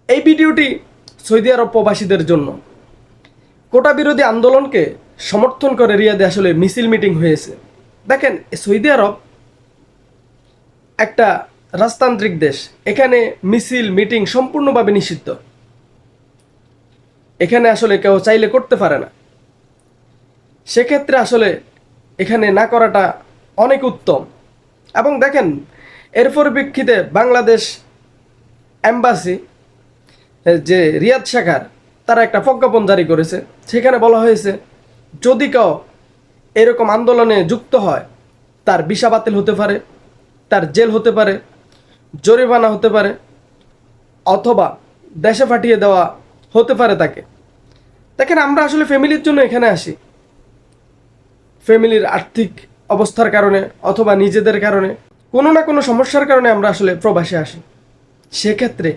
এই ভিডিওটি সৌদি আরব প্রবাসীদের জন্য। কোটা বিরোধী আন্দোলনকে সমর্থন করে রিয়াদে আসলে মিছিল মিটিং হয়েছে। দেখেন, সৌদি আরব একটা রাজতান্ত্রিক দেশ, এখানে মিছিল মিটিং সম্পূর্ণভাবে নিষিদ্ধ। এখানে আসলে কেউ চাইলে করতে পারে না। সেক্ষেত্রে আসলে এখানে না করাটা অনেক উত্তম। এবং দেখেন, এর পরিপ্রেক্ষিতে বাংলাদেশ এম্বাসি যে রিয়াদ শাখার, তারা একটা প্রজ্ঞাপন জারি করেছে। সেখানে বলা হয়েছে, যদি কেউ এরকম আন্দোলনে যুক্ত হয়, তার ভিসা বাতিল হতে পারে, তার জেল হতে পারে, জরিমানা হতে পারে, অথবা দেশে পাঠিয়ে দেওয়া হতে পারে তাকে। দেখেন, আমরা আসলে ফ্যামিলির জন্য এখানে আসি। ফ্যামিলির আর্থিক অবস্থার কারণে অথবা নিজেদের কারণে, কোনো না কোনো সমস্যার কারণে আমরা আসলে প্রবাসে আসি। সেক্ষেত্রে